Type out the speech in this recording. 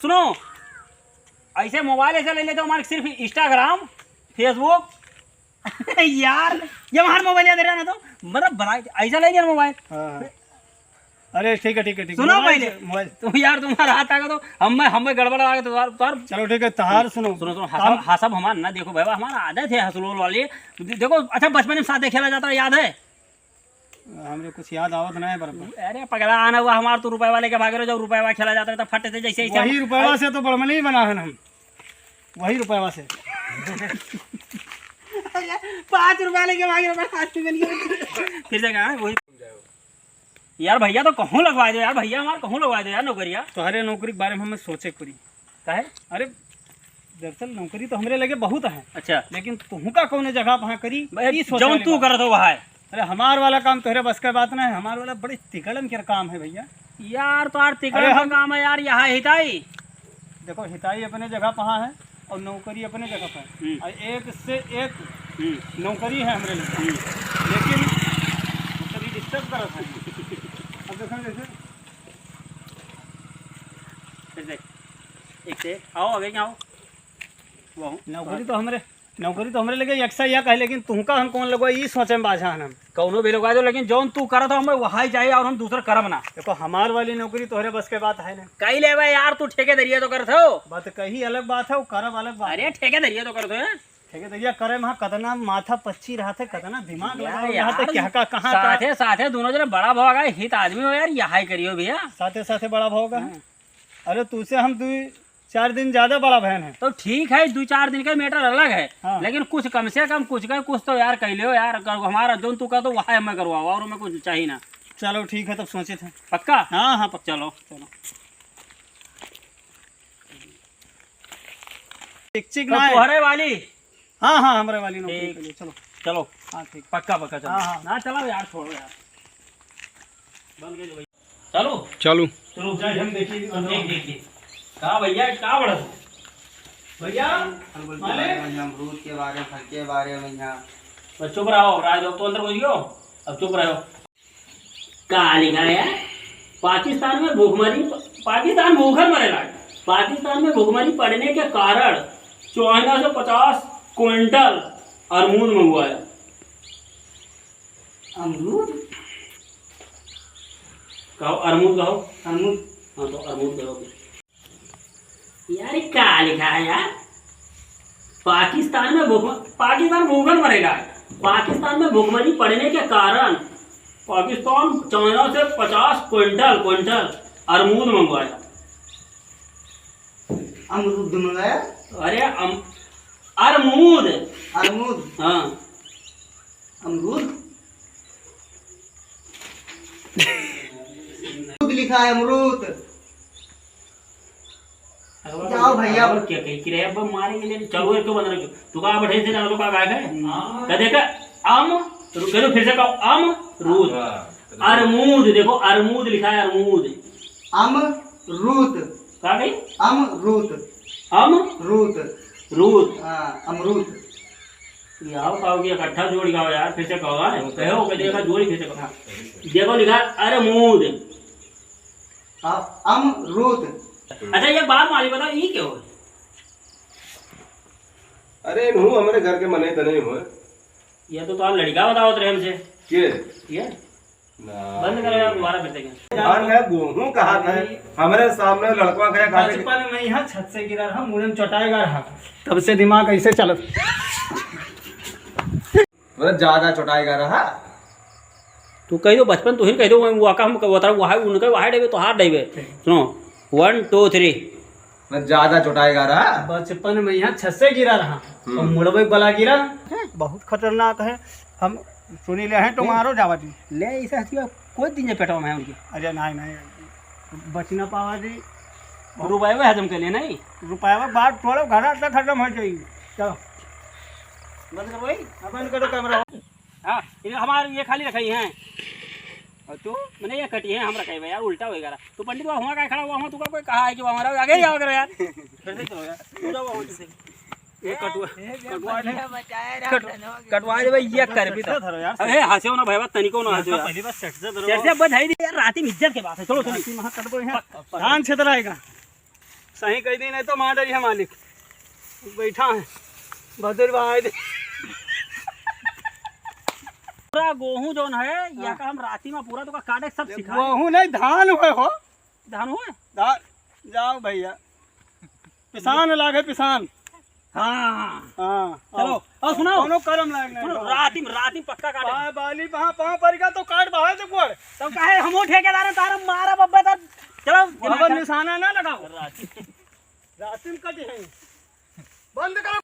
सुनो, ऐसे मोबाइल ऐसे ले लेते हो हमारे सिर्फ इंस्टाग्राम फेसबुक यार ये हमारा मोबाइल याद रहा ना तो मतलब बना ऐसा ले लिया मोबाइल। हाँ। अरे ठीक है ठीक है ठीक है। सुनो पहले मोबाइल तुम यार तुम्हारा हाथ आगे तो हमें गड़बड़ आ गया तो तार चलो ठीक है तहार सुनो सुनो सुनो हसब हमारा ना देखो भाई हमारा आदत है हसलोल वाली। देखो अच्छा बचपन में साथ खेला जाता है याद है हमरे कुछ याद आवत नहीं है बराबर। अरे पगला आना हुआ हमारे तो रुपए वाले के भागे जब रुपए वाला खेला जाता है तो फटे थे जैसे वही रुपया से तो बड़मनी ही बना है हम वही रुपया से 5 रुपए वाले के भागे फिर से कहा वही यार भैया तो कहूँ लगवा दो यार भैया हमारे कहूँ लगवा दो यार नौकरिया। तुम्हारे नौकरी के बारे में हमें सोचे करी काहे अरे दरअसल नौकरी तो हमरे लगे बहुत है अच्छा लेकिन तुहू का कौन जगह वहाँ करी जौन तू कर दो वहाँ अरे हमार वाला काम तोहरे बस का बात नहीं हमार वाला बड़े तिकड़म के काम है भैया यार तो यार तिकड़म का काम है यार यहाँ हिताई देखो हिताई अपने जगह पहाँ है और नौकरी अपने जगह पर है और एक से एक नौकरी है हमरे लिए लेकिन कभी डिस्टर्ब करत है। अब देखो जैसे एक से आओ आगे क्या आओ वो नौकरी तो हमरे लगे यक्सा या कहे लेकिन तुमका हम कौन लगवा ये सोचे में बाझा हम कौनो भी लगवा दो लेकिन जौन तू कर हमें वहाँ ही चाहिए और हम दूसरा करब ना। देखो हमार वाली नौकरी तोहरे बस के बात है ना कही ले भाई यार तू ठेकेदारिया तो करते हो बात कही अलग बात है वो करब अलग बात। अरे ठेकेदारिया तो करते हो ठेकेदारिया करे वहाँ कतना माथा पच्ची रहा थे कतना दिमाग लगा यार, यहाँ तक क्या कहाँ साथे साथे दोनों जने बड़ा भाव गए हित आदमी हो यार यहाँ करियो भैया साथे साथे बड़ा भाव का है। अरे तुझसे हम 2-4 दिन ज्यादा बड़ा बहन है तो ठीक है 2-4 दिन का मैटर अलग है हाँ। लेकिन कुछ कम से कम कुछ तो यार कह लो यार हमारा जो तू का तो वहाँ हमें करवाओ और हमें कुछ चाहिए ना। चलो ठीक है तब सोचे थे पक्का हाँ हाँ पक्का चलो चलो चिक तो तुम्हारे वाली हाँ हाँ हमारे वाली नौकरी ठीक। के लिए चलो चलो हाँ ठीक पक्का पक्का चलो हाँ, हाँ। ना चलो यार छोड़ो यार बंद कर दो भैया चलो चलो चलो जाए हम देखिए देखिए कहा भैया कहा बड़ा भैया अमरूद के बारे में फल के बारे में यहाँ बस चुप रहो राज तो अंदर घुस गयो अब चुप रहो। कहा लिखा है पाकिस्तान में भूखमरी पाकिस्तान भूखल मरेगा। पाकिस्तान में भूखमरी पड़ने के कारण चाइना से 50 क्विंटल अमरूद मंगवाया। अमरूद कहो अमरूद कहो अमरूद हाँ तो अमरूद कहो यार क्या लिखा है यार पाकिस्तान भूखल मरेगा। पाकिस्तान में भूखमरी पड़ने के कारण पाकिस्तान चाइना से 50 क्विंटल अमरूद मंगवाया। अमरूद मंगाया अरे अमरूद अमरूद हाँ अमरूद अमरूद लिखा है अमरूद। जाओ भैया। क्या कही रहे अब मारेंगे नहीं चलो क्यों बंद रखो तू कहा बैठे थे ना तो कहा गए क्या देखा चलो फिर से कहो अमरूद अरमूद देखो अरमूद लिखा है अरमूद अमरूद कहा गई अमरूद अमरूद हाँ अमरूद यार कहो कि इकट्ठा जोड़ गाओ यार फिर से कहो कहो कि देखा जोड़ी फिर से कहो देखो लिखा अरमूद अमरूद। अच्छा ये बात माली बताओ ये क्या हो अरे नू हमारे घर के मने तो नहीं हुए ये तो आप लड़का बताओ तो हमसे के ये बंद करो यार दोबारा फिर से धान है गेहूं कहा था हमारे सामने लड़का गया खाने बचपन में यहाँ छत से गिरा रहा मुड़े में चटाएगा रहा तब से दिमाग ऐसे चल मतलब ज्यादा चौटाएगा रहा तू कह दो बचपन तू ही कह दो वो का हम बता वहाँ उनका वहाँ डेबे तो हाथ डेबे सुनो 1 2 3 मतलब ज्यादा चौटाएगा रहा बचपन में यहाँ छत से गिरा रहा और मुड़बे बला गिरा बहुत खतरनाक है हम सुनी ले हैं तुम्हारो जावा जी ले ऐसे हंसी कोई दिन पेटवा में उनकी अरे नहीं बच ना पावा जी रुपये में हजम कर ले नहीं रुपया बात थोड़ा घर तक खत्म हो जाएगी चलो बंद करो भाई बंद करो कैमरा। हाँ हमारे ये खाली रखाई हैं और तू मैंने ये कटी है हम रखाई भाई यार उल्टा होएगा तू पंडित बाबा वहाँ का खड़ा हुआ वहाँ तू कोई कहा है कि हमारा आगे ही आओ करो यार फिर से चलो यार तू जाओ वहाँ से ये कटवा दे भाई ये कर भी था अरे हंसे ना भाई तनिको ना हंसे पहली बार सेट से यार से बधाई दे यार राती में इज्जत के बात है चलो चलो वहाँ कटबो यहाँ धान क्षेत्र आएगा सही कह दी नहीं तो मार डरी है मालिक बैठा है भदुर भाई पूरा गेहूं जोन है या का हम राती में पूरा तो का काटे सब सिखा गेहूं नहीं धान हुए हो धान हुए धान जाओ भैया पिसान लागे पिसान हाँ हाँ चलो और सुनाओ दोनों कर्म लाग नहीं राती में पक्का काटे पाए बाली वहाँ पाँव पर गया तो काट बाहर से कोड़ तब कहे हमो ठेकेदार हैं, तारा मारा बब्बे तर चलो वहाँ पर निशाना ना लगाओ राती रात में कट है बंद करो